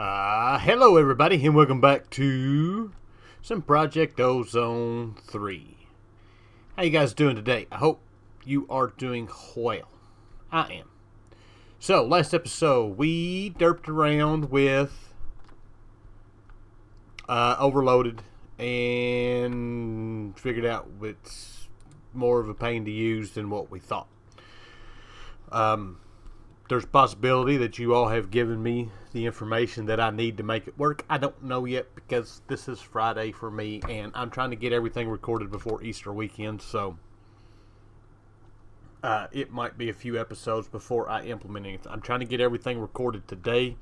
Hello everybody, and welcome back to some Project Ozone 3. How you guys doing today? I hope you are doing well. I am. So, last episode, we derped around with Overloaded and figured out it's more of a pain to use than what we thought. There's a possibility that you all have given me the information that I need to make it work. I don't know yet because this is Friday for me and I'm trying to get everything recorded before Easter weekend, so it might be a few episodes before I implement anything. I'm trying to get everything recorded today.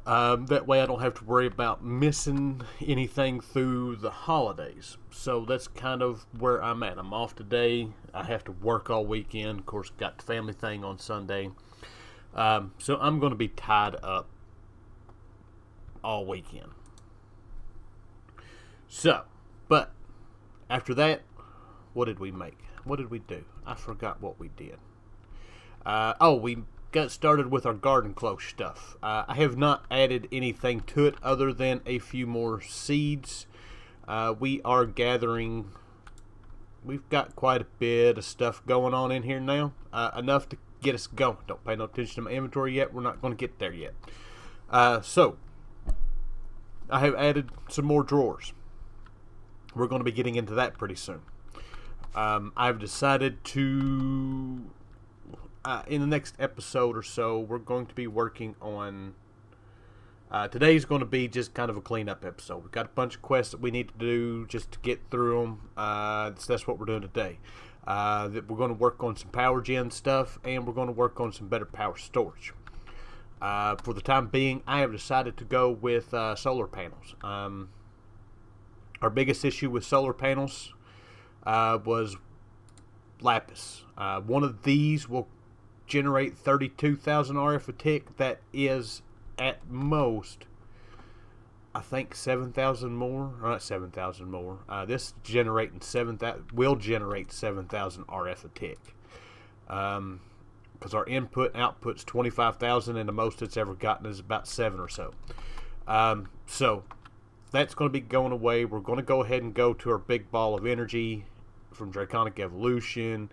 That way I don't have to worry about missing anything through the holidays. So that's kind of where I'm at. I'm off today. I have to work all weekend. Of course, got the family thing on Sunday. So I'm going to be tied up all weekend. So, but after that, what did we make? What did we do? I forgot what we did. We got started with our garden close stuff. I have not added anything to it other than a few more seeds. We are gathering. We've got quite a bit of stuff going on in here now. Enough to get us going. Don't pay no attention to my inventory yet. We're not going to get there yet. So, I have added some more drawers. We're going to be getting into that pretty soon. I've decided to, in the next episode or so, we're going to be working on, today's going to be just kind of a cleanup episode. We've got a bunch of quests that we need to do just to get through them. That's what we're doing today. That we're going to work on some power gen stuff, and we're going to work on some better power storage. For the time being, I have decided to go with solar panels. Our biggest issue with solar panels was lapis. One of these will generate 32,000 RF a tick. That is at most, I think, 7,000 more. Or not 7,000 more. This generating 7,000 will generate 7,000 RF a tick. Because our input and output's 25,000, and the most it's ever gotten is about 7 or so. So that's going to be going away. We're going to go ahead and go to our big ball of energy from Draconic Evolution.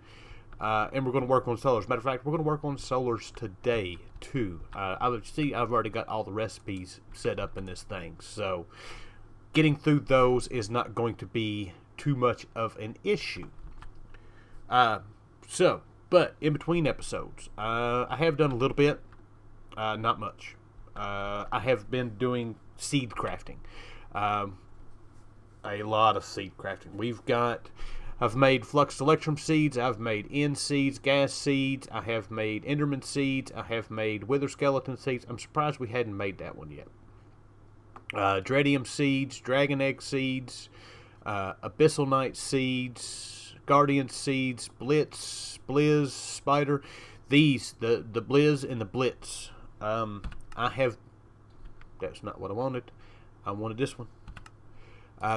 And we're going to work on solars. Matter of fact, we're going to work on solars today, too. I've already got all the recipes set up in this thing. So, getting through those is not going to be too much of an issue. But in between episodes, I have done a little bit. Not much. I have been doing seed crafting. A lot of seed crafting. I've made flux electrum seeds, I've made N seeds, gas seeds, I have made Enderman seeds, I have made wither skeleton seeds. I'm surprised we hadn't made that one yet. Dreadium seeds, dragon egg seeds, abyssal knight seeds, guardian seeds, blizz, spider. These, the blizz and the blitz. That's not what I wanted. I wanted this one.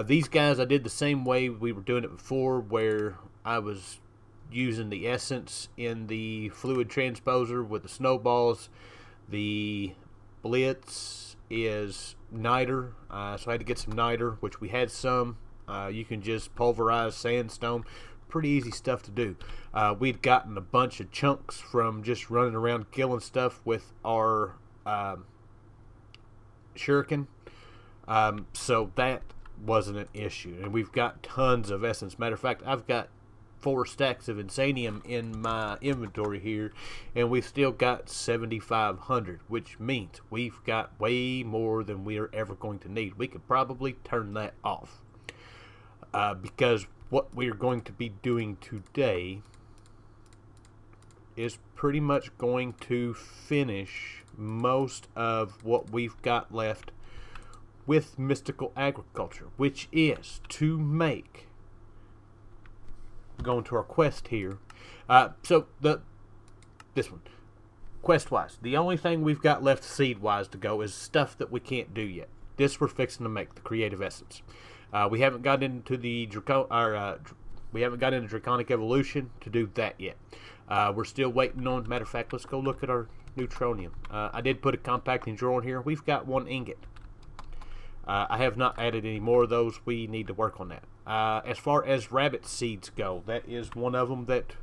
These guys, I did the same way we were doing it before, where I was using the essence in the fluid transposer with the snowballs. The blitz is niter, so I had to get some niter, which we had some. You can just pulverize sandstone. Pretty easy stuff to do. We'd gotten a bunch of chunks from just running around killing stuff with our shuriken. So that wasn't an issue, and we've got tons of essence. Matter of fact, I've got 4 stacks of insanium in my inventory here, and we've still got 7,500, which means we've got way more than we're ever going to need. We could probably turn that off, because what we're going to be doing today is pretty much going to finish most of what we've got left with mystical agriculture, which is to make, going to our quest here, this one, quest wise, the only thing we've got left seed wise to go is stuff that we can't do yet. This we're fixing to make, the creative essence. We haven't gotten into the Draconic Evolution to do that yet. We're still waiting on, matter of fact, let's go look at our neutronium. I did put a compacting drawer in here. We've got 1 ingot. I have not added any more of those. We need to work on that. As far as rabbit seeds go, that is one of them that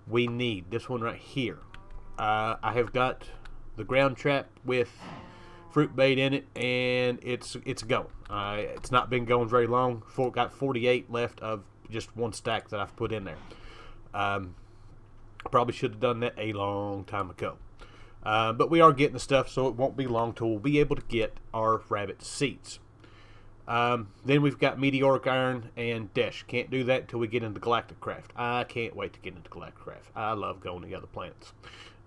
we need. This one right here. I have got the ground trap with fruit bait in it, and it's going. It's not been going very long. Got 48 left of just 1 stack that I've put in there. Probably should have done that a long time ago. But we are getting the stuff, so it won't be long till we'll be able to get our rabbit seeds. Then we've got meteoric iron and desh. Can't do that until we get into galactic craft. I can't wait to get into galactic craft. I love going to the other planets.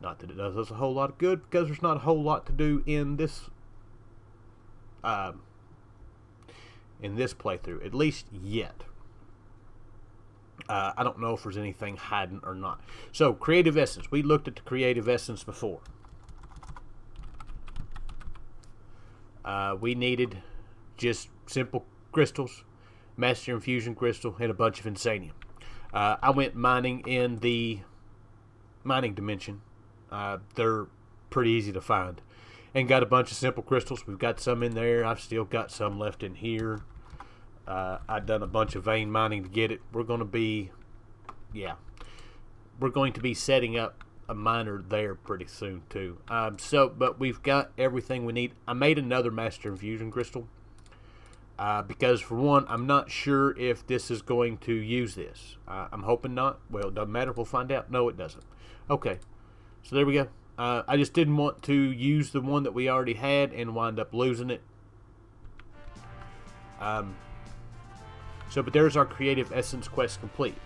Not that it does us a whole lot of good, because there's not a whole lot to do in this playthrough, at least yet. I don't know if there's anything hiding or not. So, creative essence. We looked at the creative essence before. We needed just simple crystals, master infusion crystal, and a bunch of insanium. I went mining in the mining dimension. They're pretty easy to find. And got a bunch of simple crystals. We've got some in there. I've still got some left in here. I've done a bunch of vein mining to get it. We're going to be, we're going to be setting up a miner there pretty soon too. But we've got everything we need. I made another master infusion crystal because, for one, I'm not sure if this is going to use this. I'm hoping not. Well, it doesn't matter. We'll find out. No, it doesn't. Okay, so there we go. I just didn't want to use the one that we already had and wind up losing it. But there's our creative essence quest complete.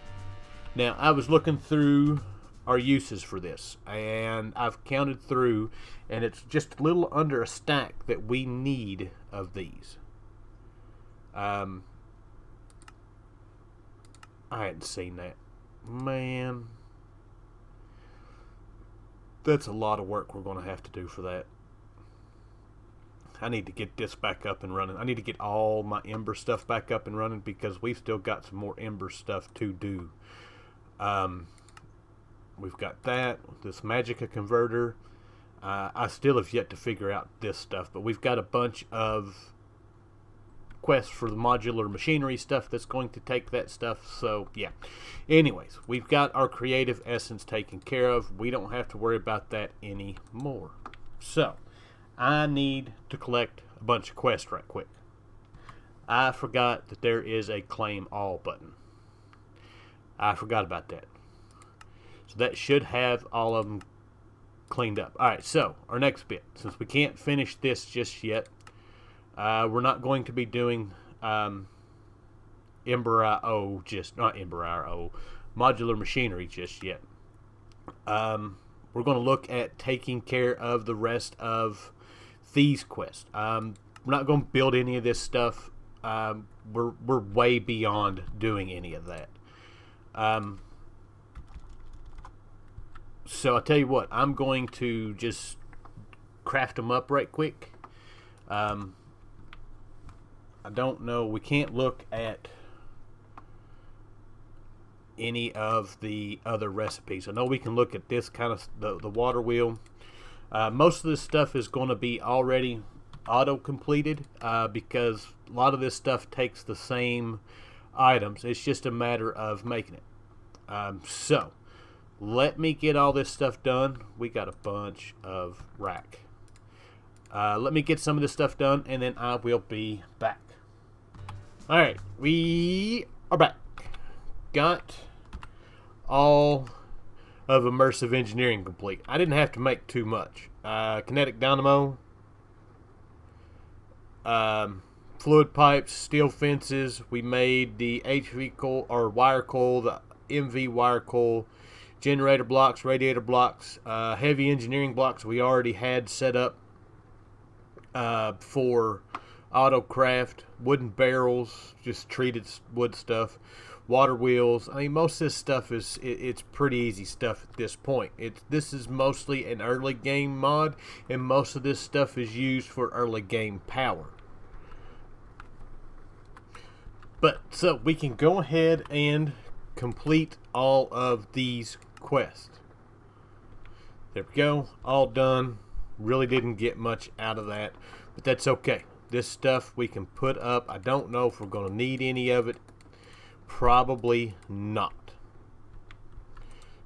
Now, I was looking through our uses for this, and I've counted through, and it's just a little under a stack that we need of these. I hadn't seen that. Man, that's a lot of work we're going to have to do for that. I need to get this back up and running. I need to get all my Ember stuff back up and running, because we've still got some more Ember stuff to do. We've got that, this Magica converter. I still have yet to figure out this stuff, but we've got a bunch of quests for the modular machinery stuff that's going to take that stuff. So, yeah. Anyways, we've got our creative essence taken care of. We don't have to worry about that anymore. So, I need to collect a bunch of quests right quick. I forgot that there is a claim all button. I forgot about that. So that should have all of them cleaned up. Alright, so our next bit. Since we can't finish this just yet, we're not going to be doing Ember.io, not Ember.io, modular machinery just yet. We're going to look at taking care of the rest of these quests. We're not going to build any of this stuff. We're way beyond doing any of that. So I'll tell you what, I'm going to just craft them up right quick. I don't know, we can't look at any of the other recipes. I know we can look at this kind of, the water wheel. Most of this stuff is going to be already auto-completed because a lot of this stuff takes the same items. It's just a matter of making it. So, let me get all this stuff done. We got a bunch of rack. Let me get some of this stuff done, and then I will be back. Alright, we are back. Got all of immersive engineering complete. I didn't have to make too much. Kinetic dynamo, fluid pipes, steel fences. We made the HV coil or wire coil, the MV wire coil, generator blocks, radiator blocks, heavy engineering blocks we already had set up for autocraft, wooden barrels, just treated wood stuff, water wheels. I mean, most of this stuff it's pretty easy stuff at this point. This is mostly an early game mod, and most of this stuff is used for early game power. But so we can go ahead and complete all of these quests. There we go. All done. Really didn't get much out of that, but that's okay. This stuff we can put up. I don't know if we're going to need any of it. Probably not.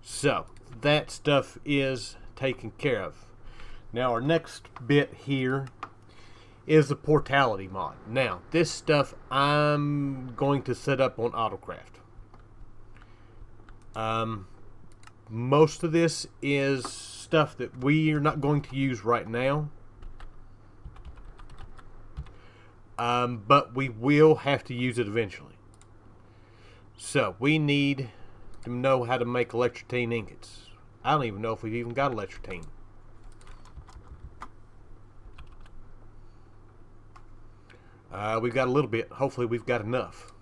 So that stuff is taken care of. Now our next bit here is the Portality mod. Now this stuff I'm going to set up on Autocraft. Most of this is stuff that we are not going to use right now. But we will have to use it eventually. So we need to know how to make electrotine ingots. I don't even know if we've even got electrotine. We've got a little bit. Hopefully we've got enough.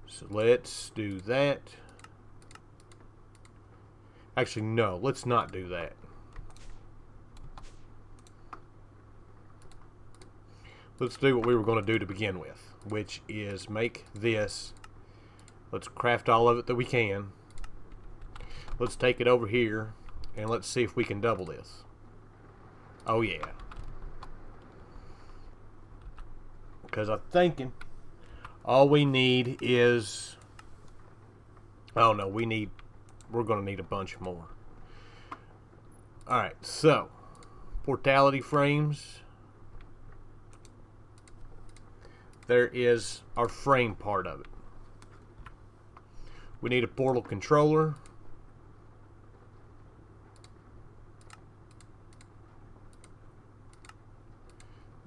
So let's do that. Actually, no, let's not do that. Let's do what we were going to do to begin with, which is make this. Let's craft all of it that we can. Let's take it over here and let's see if we can double this. Oh yeah. Because I'm thinking all we need is, oh no, we're going to need a bunch more. Alright, so Portality frames. There is our frame part of it. We need a portal controller.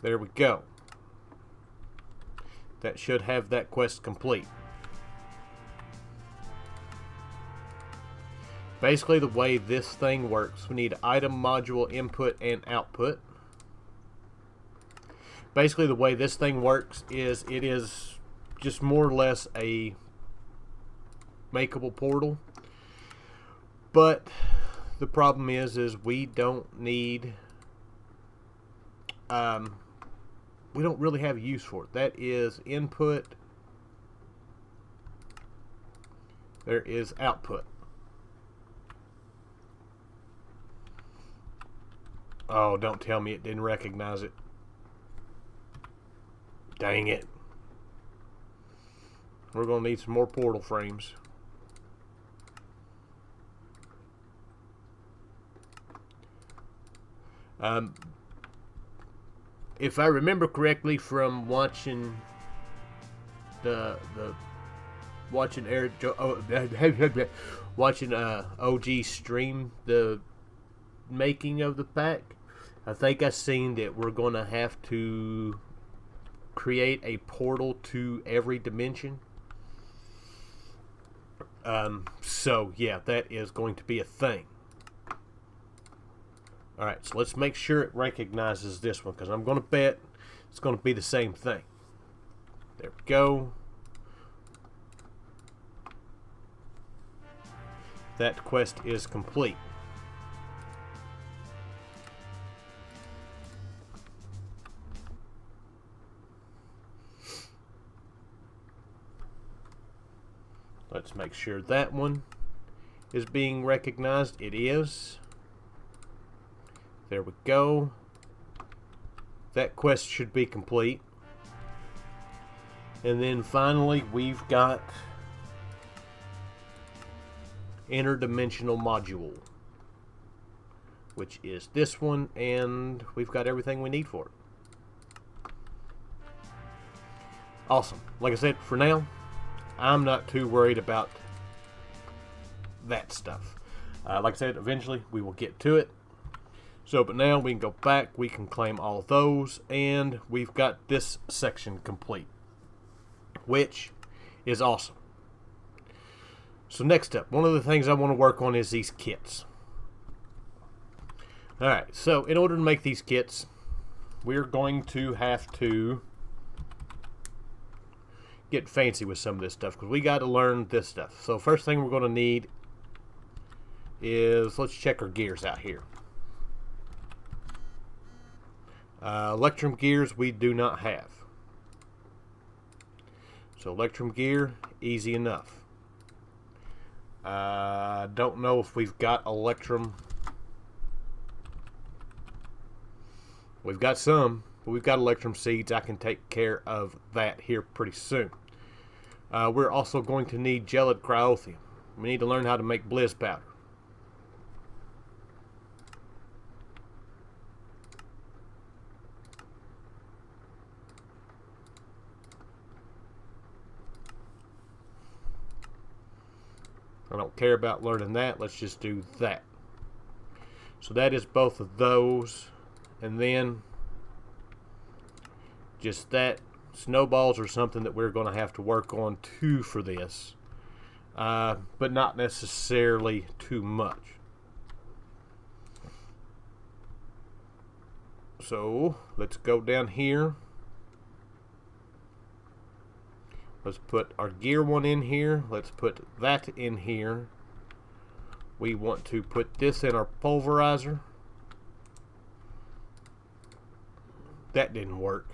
There we go. That should have that quest complete. Basically the way this thing works, we need item module input and output. Basically the way this thing works is it is just more or less a makeable portal. But the problem is we don't need we don't really have use for it. That is input. There is output. Oh, don't tell me it didn't recognize it. Dang it. We're going to need some more portal frames. If I remember correctly from watching watching OG stream the making of the pack, I think I seen that we're going to have to create a portal to every dimension. So yeah, that is going to be a thing. Alright, so let's make sure it recognizes this one, because I'm going to bet it's going to be the same thing. There we go. That quest is complete. Let's make sure that one is being recognized. It is. There we go. That quest should be complete. And then finally we've got interdimensional module, which is this one, and we've got everything we need for it. Awesome. Like I said, for now I'm not too worried about that stuff. Like I said, eventually we will get to it. So, but now we can go back, we can claim all of those, and we've got this section complete, which is awesome. So next up, one of the things I want to work on is these kits. Alright, so in order to make these kits, we're going to have to get fancy with some of this stuff, because we got to learn this stuff. So first thing we're going to need is, let's check our gears out here. Electrum gears we do not have. So electrum gear, easy enough. Don't know if we've got electrum. We've got some, but we've got electrum seeds. I can take care of that here pretty soon. We're also going to need gelid cryothium. We need to learn how to make blizz powder. I don't care about learning that. Let's just do that. So that is both of those. And then just that. Snowballs are something that we're going to have to work on too for this. But not necessarily too much. So let's go down here. Let's put our gear one in here. Let's put that in here. We want to put this in our pulverizer. That didn't work.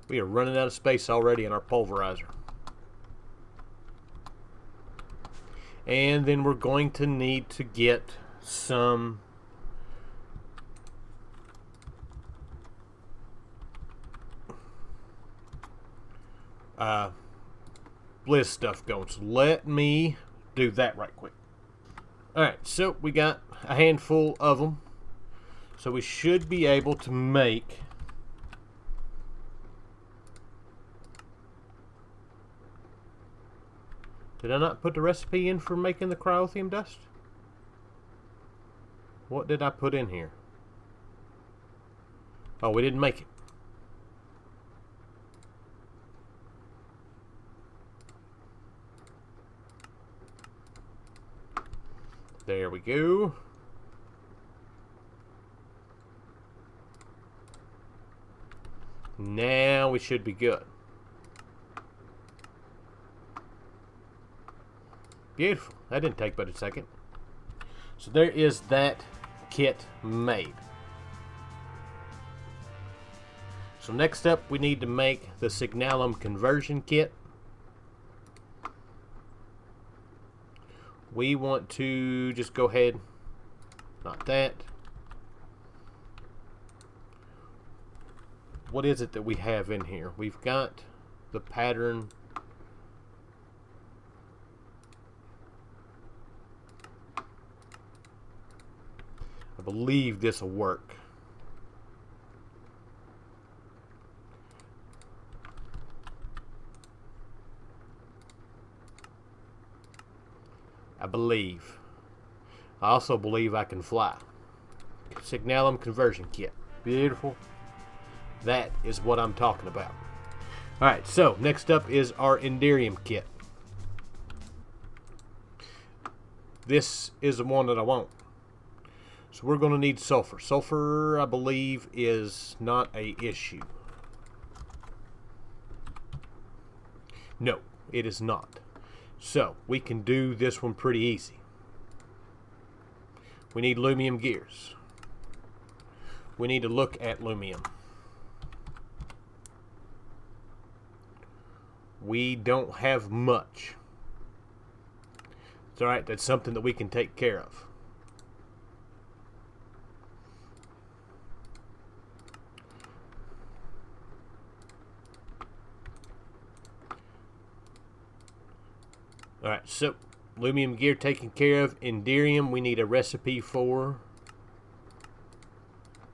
We are running out of space already in our pulverizer. And then we're going to need to get some blizz stuff going. So let me do that right quick. Alright, so we got a handful of them. So we should be able to make Did I not put the recipe in for making the cryothium dust? What did I put in here? Oh, we didn't make it. There we go. Now we should be good. Beautiful. That didn't take but a second. So there is that kit made. So next up we need to make the signalum conversion kit. We want to just go ahead, not that. What is it that we have in here? We've got the pattern. I believe this will work. I believe. I also believe I can fly. Signalum conversion kit. Beautiful. That is what I'm talking about. Alright, so next up is our Enderium kit. This is the one that I want. So we're going to need sulfur. Sulfur, I believe, is not a issue. No, it is not. So we can do this one pretty easy. We need lumium gears. We need to look at lumium. We don't have much. It's alright, that's something that we can take care of. Alright, so lumium gear taken care of. Enderium we need a recipe for.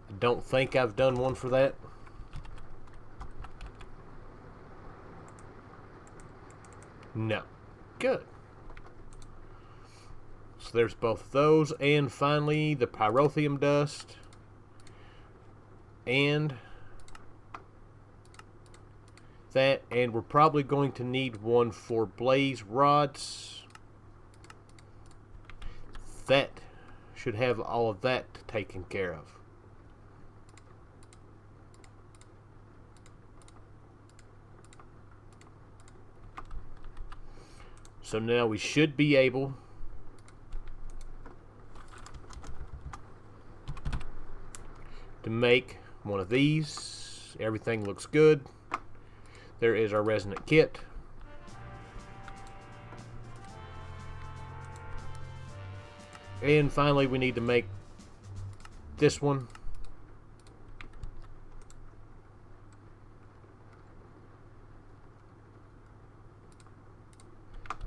I don't think I've done one for that. No. Good. So there's both those, and finally the pyrotheum dust. And that, and we're probably going to need one for blaze rods. That should have all of that taken care of. So now we should be able to make one of these. Everything looks good. There is our resonant kit. And finally, we need to make this one.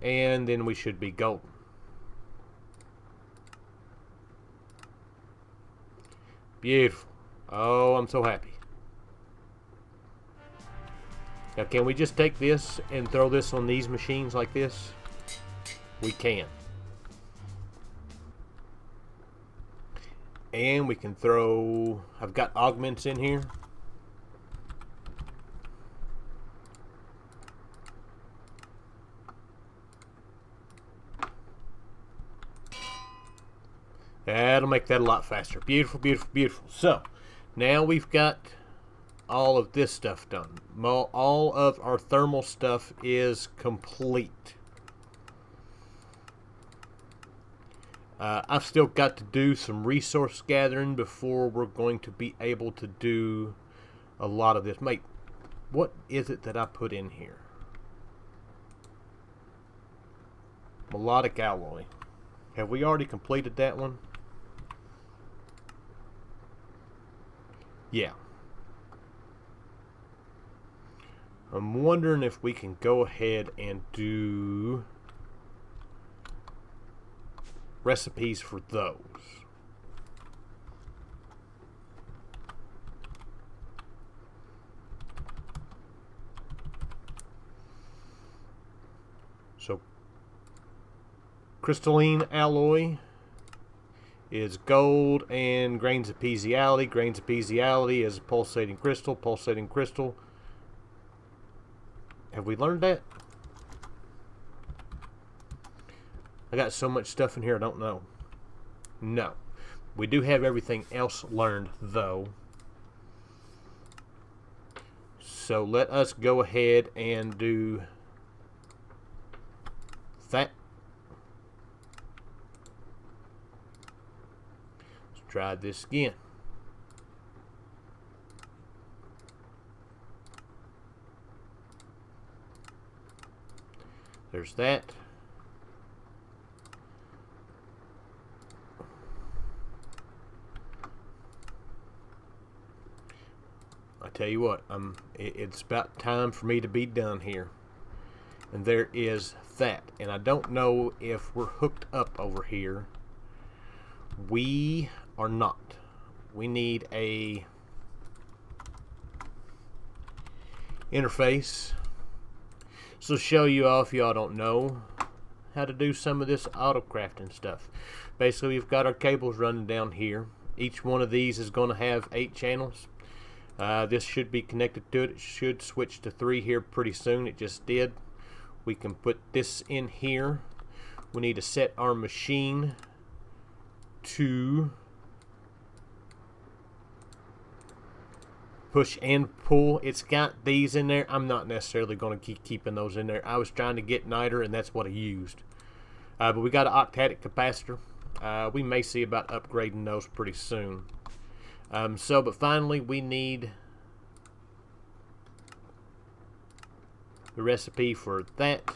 And then we should be golden. Beautiful. Oh, I'm so happy. Now, can we just take this and throw this on these machines like this? We can. And we can throw... I've got augments in here. That'll make that a lot faster. Beautiful, beautiful, beautiful. So, now we've got all of this stuff done. All of our thermal stuff is complete. I've still got to do some resource gathering before we're going to be able to do a lot of this. Mate, what is it that I put in here? Melodic alloy. Have we already completed that one? Yeah. I'm wondering if we can go ahead and do recipes for those. So, crystalline alloy is gold and grains of piezoality. Grains of piezoality is pulsating crystal. Pulsating crystal. Have we learned that? I got so much stuff in here I don't know. No. We do have everything else learned though. So let us go ahead and do that. Let's try this again. There's that. I tell you what, it's about time for me to be done here. And there is that. And I don't know if we're hooked up over here. We are not. We need a interface. So show you all, if y'all don't know how to do some of this auto crafting stuff. Basically, we've got our cables running down here. Each one of these is going to have 8 channels. This should be connected to it. It should switch to 3 here pretty soon. It just did. We can put this in here. We need to set our machine to push and pull. It's got these in there. I'm not necessarily going to keep keeping those in there. I was trying to get niter, and that's what I used. But we got an octatic capacitor. We may see about upgrading those pretty soon. But finally, we need the recipe for that.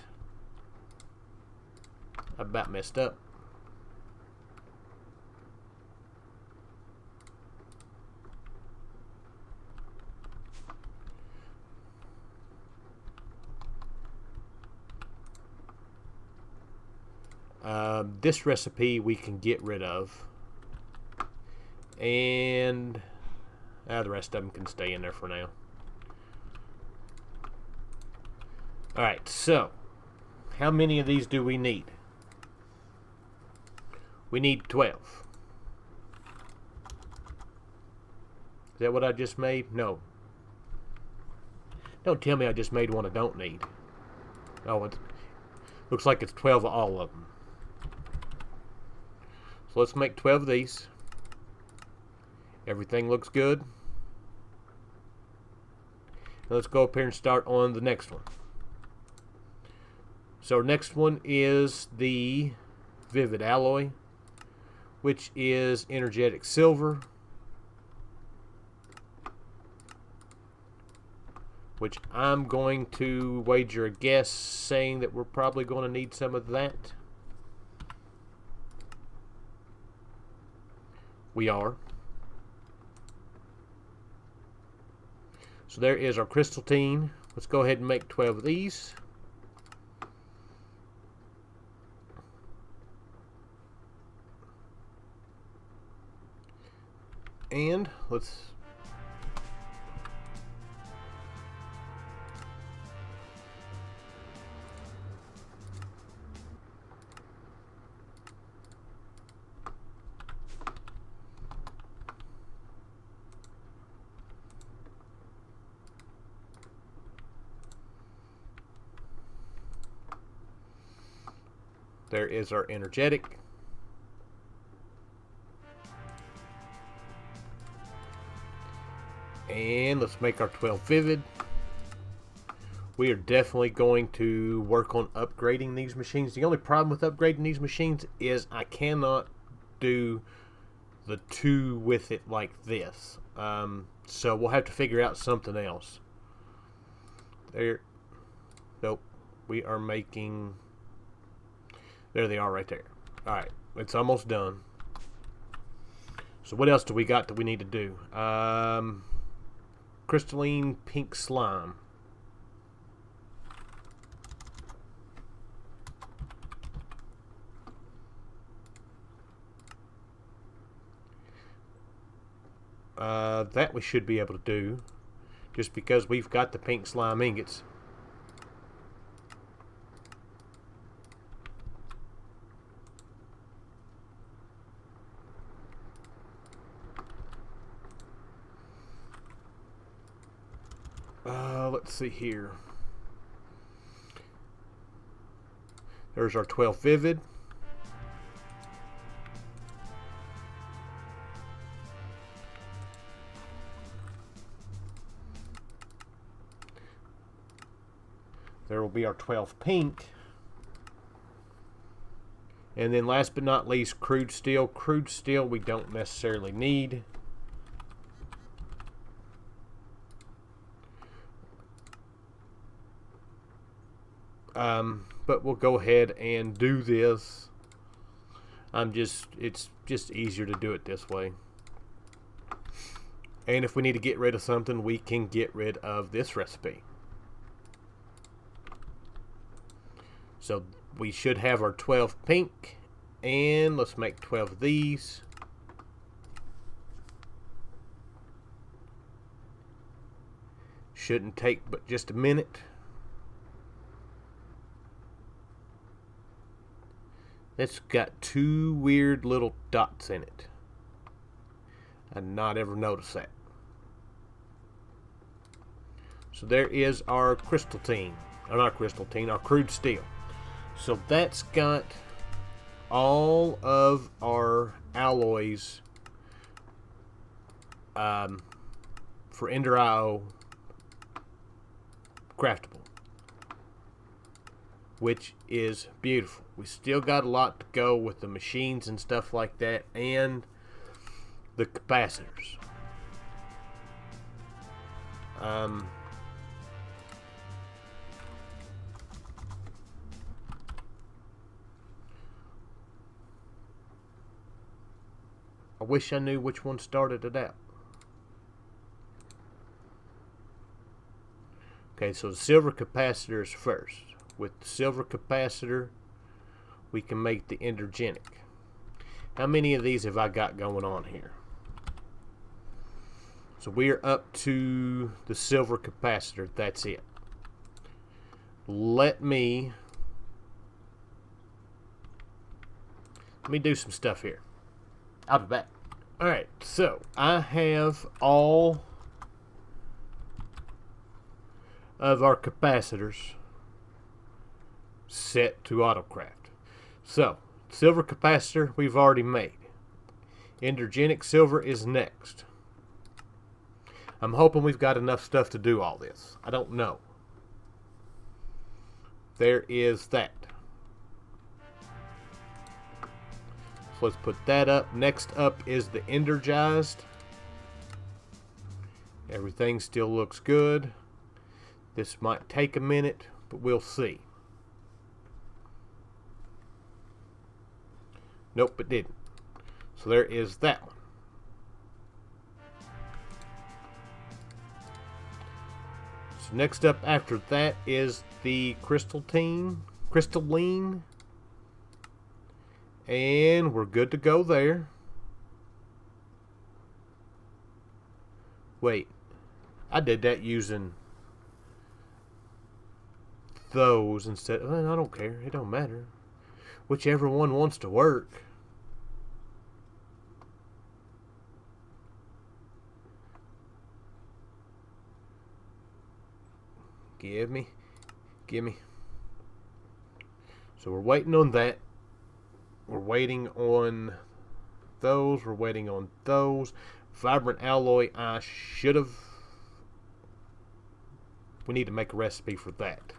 I about messed up. This recipe we can get rid of, and the rest of them can stay in there for now. Alright, so how many of these do we need? We need 12. Is that what I just made? No. Don't tell me I just made one I don't need. Oh, it looks like it's 12 of all of them. So let's make 12 of these. Everything looks good. Now let's go up here and start on the next one. So our next one is the Vivid Alloy, which is energetic silver. which I'm going to wager a guess saying that we're probably going to need some of that. We are. So there is our Crystalline. Let's go ahead and make 12 of these. And let's there is our energetic. And let's make our 12 vivid. We are definitely going to work on upgrading these machines. The only problem with upgrading these machines is I cannot do the 2 with it like this. So we'll have to figure out something else. There. Nope. We are making... There they are right there. Alright. It's almost done. So what else do we got that we need to do? Crystalline pink slime. That we should be able to do just because we've got the pink slime ingots. Let's see here. There's our 12 vivid. There will be our 12 pink. And then last but not least, Crude Steel. Crude Steel we don't necessarily need. But we'll go ahead and do this. It's just easier to do it this way. And if we need to get rid of something, we can get rid of this recipe. So we should have our 12 pink, and let's make 12 of these. Shouldn't take but just a minute. It's got 2 weird little dots in it. I'd not ever noticed that. So there is our Crystalline. Or not Crystalline, our Crude Steel. So that's got all of our alloys for Endear IO craftable, which is beautiful. We still got a lot to go with the machines and stuff like that, and the capacitors. I wish I knew which one started it out. Okay, so the silver capacitor is first. With the silver capacitor, we can make the energetic. How many of these have I got going on here? So we are up to the silver capacitor. That's it. Let me do some stuff here. I'll be back. Alright, so I have all of our capacitors set to autocraft. So, silver capacitor we've already made. Energetic silver is next. I'm hoping we've got enough stuff to do all this. I don't know. There is that. So let's put that up. Next up is the energized. Everything still looks good. This might take a minute, but we'll see. Nope, it didn't. So there is that one. So next up after that is the Crystalline. And we're good to go there. Wait, I did that using those instead. I don't care. It don't matter. Whichever one wants to work. Give me. So we're waiting on that. We're waiting on those. We're waiting on those. Vibrant alloy, I should have. We need to make a recipe for that.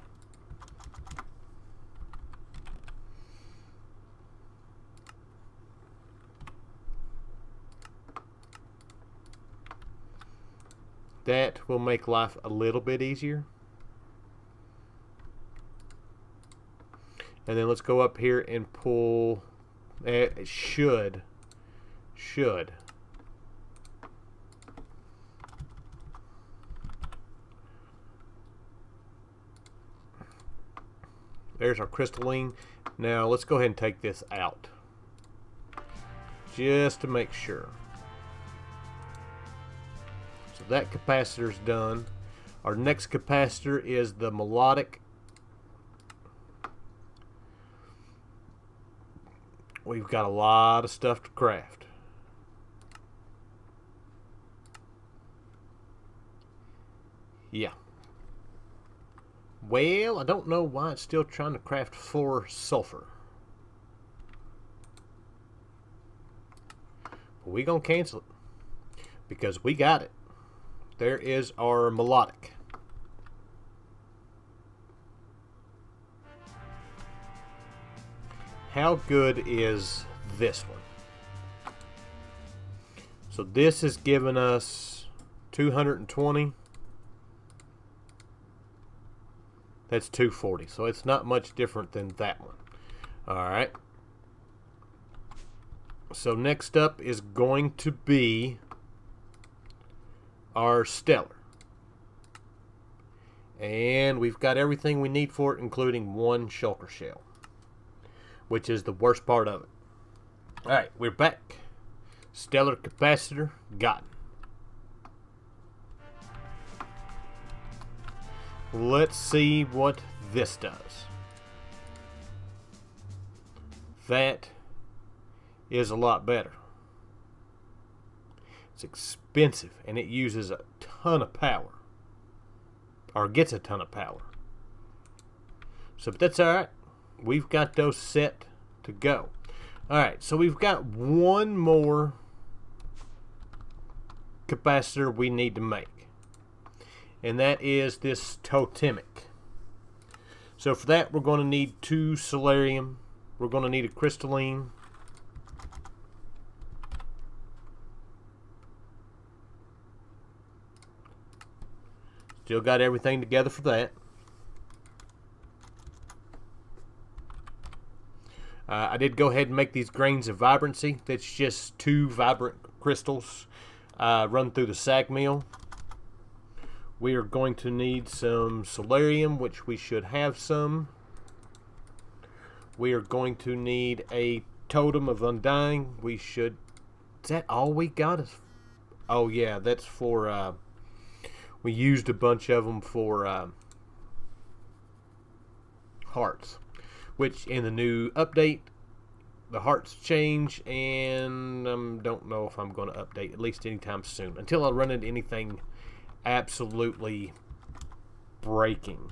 That will make life a little bit easier. And then let's go up here and pull. It should. There's our crystalline. Now let's go ahead and take this out, just to make sure. So that capacitor's done. Our next capacitor is the melodic. We've got a lot of stuff to craft. Yeah. Well, I don't know why it's still trying to craft 4 sulfur. But we're going to cancel it, because we got it. There is our melodic. How good is this one? So this has given us 220. That's 240. So it's not much different than that one. Alright. So next up is going to be our stellar. And we've got everything we need for it, including 1 shulker shell, which is the worst part of it. Alright, we're back. Stellar capacitor, gotten. Let's see what this does. That is a lot better. It's expensive, and it uses a ton of power. Or gets a ton of power. So, but that's alright. We've got those set to go. Alright, so we've got one more capacitor we need to make. And that is this totemic. So for that, we're going to need 2 solarium. We're going to need a crystalline. Still got everything together for that. I did go ahead and make these grains of vibrancy. That's just 2 vibrant crystals run through the sag mill. We are going to need some solarium, which we should have some. We are going to need a Totem of Undying. We should... Is that all we got? Oh yeah, that's for... we used a bunch of them for hearts. Which in the new update, the hearts change, and don't know if I'm going to update, at least anytime soon. Until I run into anything absolutely breaking.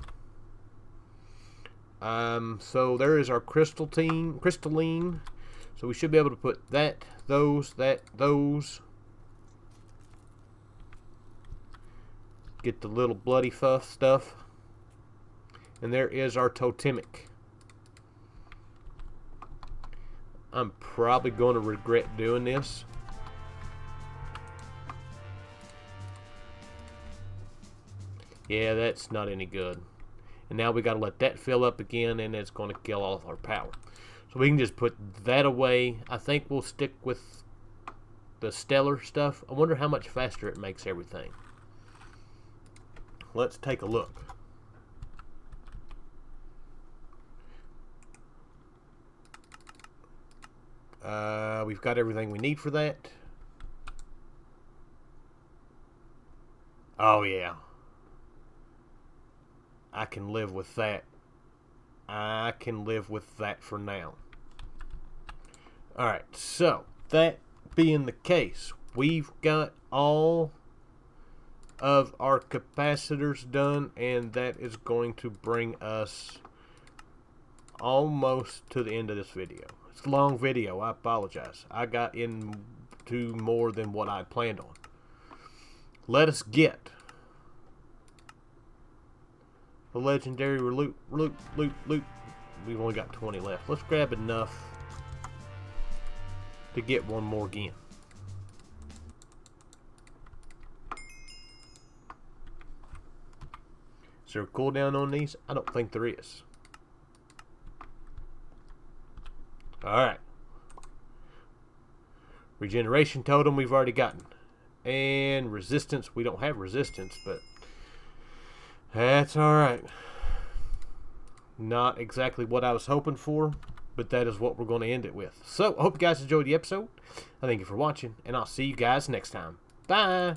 So there is our crystalline. So we should be able to put that, those. Get the little bloody fuff stuff. And there is our totemic. I'm probably going to regret doing this. Yeah, that's not any good. And now we got to let that fill up again, and it's going to kill all of our power. So we can just put that away. I think we'll stick with the stellar stuff. I wonder how much faster it makes everything. Let's take a look. We've got everything we need for that. Oh yeah, I can live with that. I can live with that for now. Alright, so that being the case, we've got all of our capacitors done, and that is going to bring us almost to the end of this video. It's a long video, I apologize. I got into more than what I planned on. Let us get the legendary loot. We've only got 20 left. Let's grab enough to get one more again. Is there a cooldown on these? I don't think there is. Alright. Regeneration totem we've already gotten. And resistance, we don't have resistance, but that's alright. Not exactly what I was hoping for, but that is what we're going to end it with. So, I hope you guys enjoyed the episode. I thank you for watching, and I'll see you guys next time. Bye!